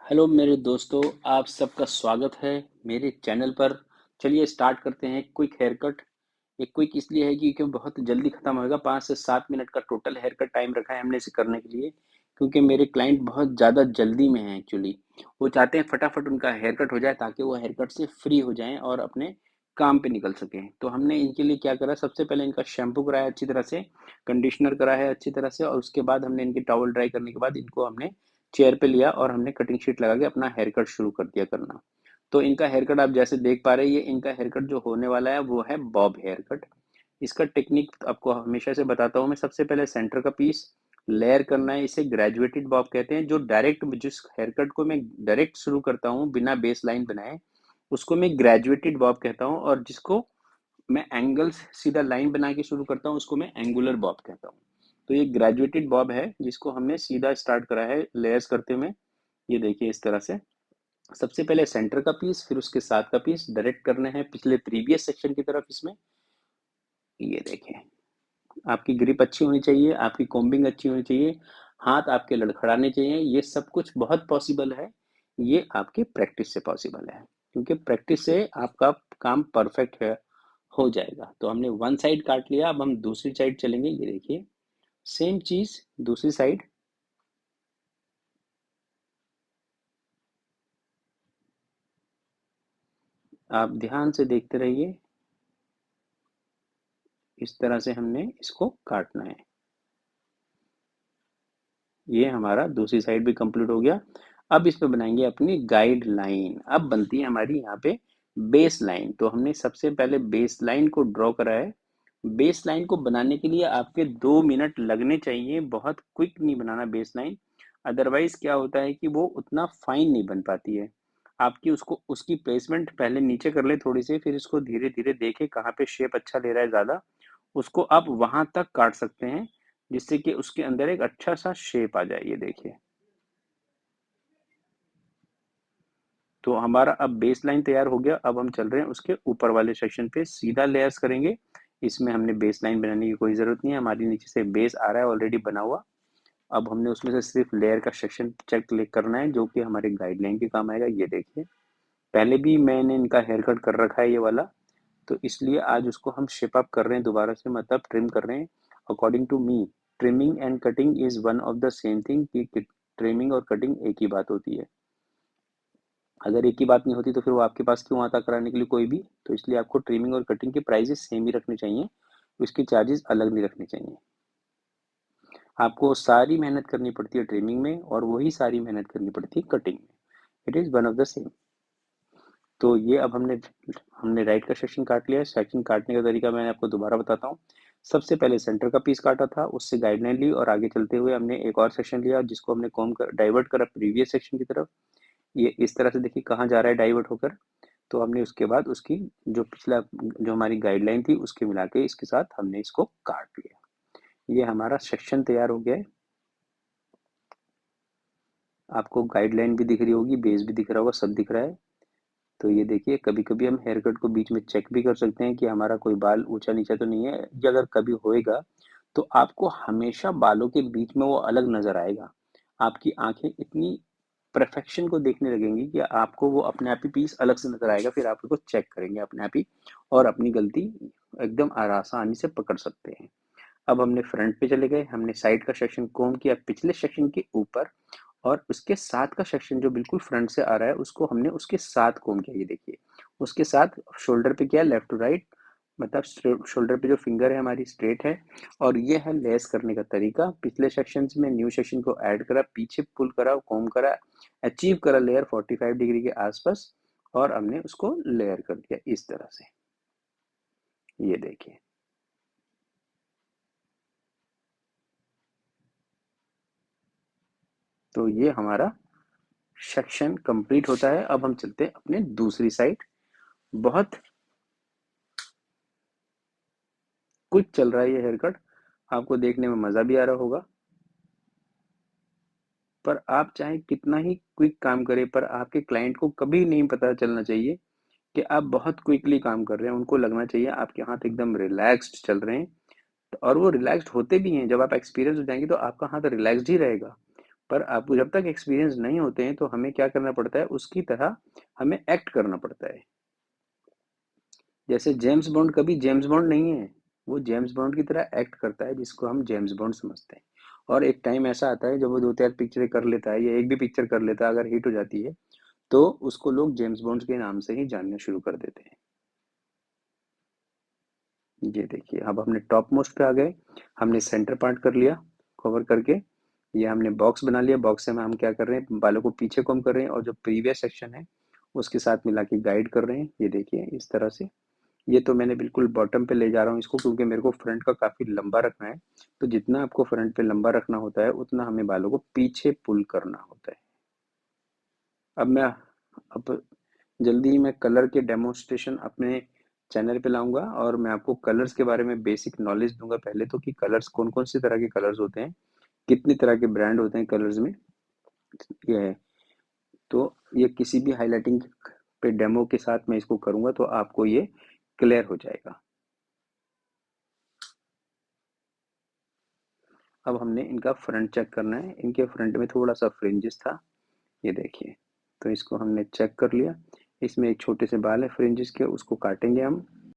Hello मेरे दोस्तों, आप सबका स्वागत है मेरे चैनल पर। चलिए स्टार्ट करते हैं क्विक हेयर कट। ये क्विक इसलिए है क्योंकि बहुत जल्दी ख़त्म होएगा। 5 से 7 मिनट का टोटल हेयर कट टाइम रखा है हमने इसे करने के लिए, क्योंकि मेरे क्लाइंट बहुत ज़्यादा जल्दी में हैं एक्चुअली। वो चाहते हैं फटाफट उनका हेयर कट हो जाए ताकि वो हेयर कट से फ्री हो जाएँ और अपने काम पे निकल सकें। तो हमने इनके लिए क्या करा, सबसे पहले इनका शैम्पू कराया अच्छी तरह से, कंडीशनर करा है अच्छी तरह से, और उसके बाद हमने इनकी टॉवल ड्राई करने के बाद इनको हमने चेयर पे लिया और हमने कटिंग शीट लगा के अपना हेयर कट शुरू कर दिया करना। तो इनका हेयर कट आप जैसे देख पा रहे हैं, ये इनका हेयर कट जो होने वाला है वो है बॉब हेयर कट। इसका टेक्निक आपको हमेशा से बताता हूँ मैं। सबसे पहले सेंटर का पीस लेयर करना है, इसे ग्रेजुएटेड बॉब कहते हैं। जो डायरेक्ट जिस हेयर कट को मैं डायरेक्ट शुरू करता हूँ बिना बेस लाइन बनाए, उसको मैं ग्रेजुएटेड बॉब कहता हूँ, और जिसको मैं एंगल्स सीधा लाइन बना के शुरू करता हूँ उसको मैं एंगुलर बॉब कहता हूँ। तो ये ग्रेजुएटेड बॉब है जिसको हमने सीधा स्टार्ट करा है लेयर्स करते हुए। ये देखिए इस तरह से सबसे पहले सेंटर का पीस, फिर उसके साथ का पीस डायरेक्ट करने हैं पिछले प्रीवियस सेक्शन की तरफ इसमें। ये देखिए, आपकी ग्रिप अच्छी होनी चाहिए, आपकी कॉम्बिंग अच्छी होनी चाहिए, हाथ आपके लड़खड़ाने चाहिए। ये सब कुछ बहुत पॉसिबल है, ये आपके प्रैक्टिस से पॉसिबल है, क्योंकि प्रैक्टिस से आपका काम परफेक्ट है हो जाएगा। तो हमने वन साइड काट लिया, अब हम दूसरी साइड चलेंगे। ये देखिए सेम चीज दूसरी साइड। आप ध्यान से देखते रहिए, इस तरह से हमने इसको काटना है। ये हमारा दूसरी साइड भी कंप्लीट हो गया। अब इस पे बनाएंगे अपनी गाइड लाइन। अब बनती है हमारी यहाँ पे बेस लाइन। तो हमने सबसे पहले बेस लाइन को ड्रॉ करा है। बेस लाइन को बनाने के लिए आपके 2 मिनट लगने चाहिए, बहुत क्विक नहीं बनाना बेस लाइन। अदरवाइज क्या होता है कि वो उतना फाइन नहीं बन पाती है आपकी। उसको उसकी प्लेसमेंट पहले नीचे कर ले थोड़ी सी, फिर इसको धीरे धीरे देखे कहाँ पे शेप अच्छा ले रहा है ज्यादा, उसको आप वहां तक काट सकते हैं, जिससे कि उसके अंदर एक अच्छा सा शेप आ जाए। ये देखिए, तो हमारा अब बेस लाइन तैयार हो गया। अब हम चल रहे हैं उसके ऊपर वाले सेक्शन पे, सीधा लेयर्स करेंगे। इसमें हमने बेस लाइन बनाने की कोई ज़रूरत नहीं है, हमारी नीचे से बेस आ रहा है ऑलरेडी बना हुआ। अब हमने उसमें से सिर्फ लेयर का सेक्शन चेक क्लिक करना है, जो कि हमारे गाइडलाइन के काम आएगा। ये देखिए, पहले भी मैंने इनका हेयर कट कर रखा है ये वाला, तो इसलिए आज उसको हम शेप अप कर रहे हैं दोबारा से, मतलब ट्रिम कर रहे हैं। According to me, trimming and cutting is one of the same thing, कि ट्रिमिंग और कटिंग एक ही बात होती है। अगर एक ही बात नहीं होती तो फिर वो आपके पास क्यों आता कराने के लिए कोई भी। तो इसलिए आपको ट्रिमिंग और कटिंग के प्राइजेस सेम ही रखने चाहिए, उसके चार्जेस अलग नहीं रखने चाहिए। आपको सारी मेहनत करनी पड़ती है ट्रिमिंग में, और वही सारी मेहनत करनी पड़ती है कटिंग में। It is one of the same. तो ये अब हमने हमने राइट का सेक्शन काट लिया है। सेक्शन काटने का तरीका मैंने आपको दोबारा बताता हूँ। सबसे पहले सेंटर का पीस काटा था, उससे गाइडलाइन ली, और आगे चलते हुए हमने एक और सेक्शन लिया जिसको हमने कॉम कर डाइवर्ट करा प्रीवियस सेक्शन की तरफ। ये इस तरह से देखिए कहाँ जा रहा है डाइवर्ट होकर। तो हमने उसके बाद उसकी जो पिछला जो हमारी गाइडलाइन थी उसके मिला के इसके साथ हमने इसको काट लिया। ये हमारा सेक्शन तैयार हो गया है। आपको गाइडलाइन भी दिख रही होगी, बेस भी दिख रहा होगा, सब दिख रहा है। तो ये देखिए, कभी कभी हम हेयर कट को बीच में चेक भी कर सकते हैं कि हमारा कोई बाल ऊंचा नीचा तो नहीं है। ये अगर कभी होएगा तो आपको हमेशा बालों के बीच में वो अलग नजर आएगा। आपकी आंखें इतनी परफेक्शन को देखने लगेंगी कि आपको वो अपने आप ही पीस अलग से नजर आएगा। फिर आप उसको चेक करेंगे अपने आप ही, और अपनी गलती एकदम आसानी से पकड़ सकते हैं। अब हमने फ्रंट पे चले गए, हमने साइड का सेक्शन कोम किया पिछले सेक्शन के ऊपर, और उसके साथ का सेक्शन जो बिल्कुल फ्रंट से आ रहा है उसको हमने उसके साथ कोम किया। ये देखिए, उसके साथ शोल्डर पे किया लेफ्ट टू राइट, मतलब शोल्डर पे जो फिंगर है हमारी स्ट्रेट है। और ये है लेस करने का तरीका। पिछले सेक्शन में न्यू सेक्शन को ऐड करा, पीछे पुल करा, कोम करा, अचीव करा लेयर 45 डिग्री के आसपास, और हमने उसको लेयर कर दिया इस तरह से। ये देखिए, तो ये हमारा सेक्शन कंप्लीट होता है। अब हम चलते हैं अपने दूसरी साइड। बहुत क्विक चल रहा है ये हेयर कट, आपको देखने में मज़ा भी आ रहा होगा। पर आप चाहे कितना ही क्विक काम करें, पर आपके क्लाइंट को कभी नहीं पता चलना चाहिए कि आप बहुत क्विकली काम कर रहे हैं। उनको लगना चाहिए आपके हाथ एकदम रिलैक्स्ड चल रहे हैं, और वो रिलैक्स्ड होते भी हैं। जब आप एक्सपीरियंस हो जाएंगे तो आपका हाथ रिलैक्स्ड ही रहेगा। पर आपको जब तक एक्सपीरियंस नहीं होते हैं तो हमें क्या करना पड़ता है, उसकी तरह हमें एक्ट करना पड़ता है। जैसे जेम्स बॉन्ड कभी जेम्स बॉन्ड नहीं है, वो जेम्स बॉन्ड की तरह एक्ट करता है, जिसको हम जेम्स बॉन्ड समझते हैं। और एक टाइम ऐसा आता है जब वो 2-4 पिक्चरें कर लेता है या एक भी पिक्चर कर लेता है, अगर हिट हो जाती है तो उसको लोग जेम्स बॉन्ड के नाम से ही जानना शुरू कर देते हैं। ये देखिए, अब हमने टॉप मोस्ट पे आ गए, हमने सेंटर पार्ट कर लिया कवर करके, ये हमने बॉक्स बना लिया। बॉक्स में हम क्या कर रहे हैं, बालों को पीछे कॉम्ब कर रहे हैं और जो प्रीवियस सेक्शन है उसके साथ मिला के गाइड कर रहे हैं। ये देखिए इस तरह से। ये तो मैंने बिल्कुल बॉटम पे ले जा रहा हूँ इसको, क्योंकि मेरे को फ्रंट का काफ़ी लंबा रखना है। तो जितना आपको फ्रंट पे लंबा रखना होता है उतना हमें बालों को पीछे पुल करना होता है। अब मैं अब जल्दी ही मैं कलर के डेमोन्स्ट्रेशन अपने चैनल पे लाऊंगा और मैं आपको कलर्स के बारे में बेसिक नॉलेज दूंगा पहले तो, कि कलर्स कौन कौन सी तरह के कलर्स होते हैं, कितनी तरह के ब्रांड होते हैं कलर्स में। ये है, तो ये किसी भी हाईलाइटिंग पे डेमो के साथ मैं इसको करूंगा तो आपको ये क्लियर हो जाएगा। अब हमने इनका फ्रंट चेक करना है। इनके फ्रंट में थोड़ा सा फ्रिंजेस था, ये देखिए, तो इसको हमने चेक कर लिया। इसमें एक छोटे से बाल है फ्रिंजेस के, उसको काटेंगे हम।